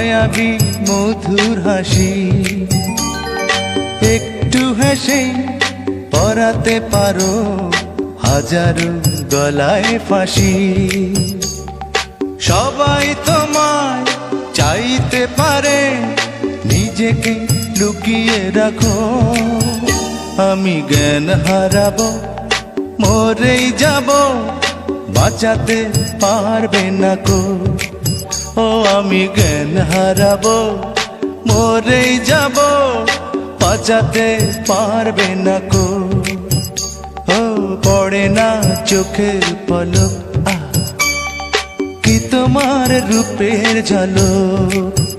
মায়াবী মধুর হাসি। একটু হেসে পরাতে পারো হাজারো গলায় ফাঁসি। সবাই তোমায় চাইতে পারে, নিজেকে লুকিয়ে রাখো। আমি জ্ঞান হারাবো, মরেই যাব, বাঁচাতে পারবে না কো। ও আমি জ্ঞান হারাবো, মরেই যাব, বাঁচাতে পারবে না কো। ও পড়ে না চোখের পলক, কি তোমার রূপের ঝলক।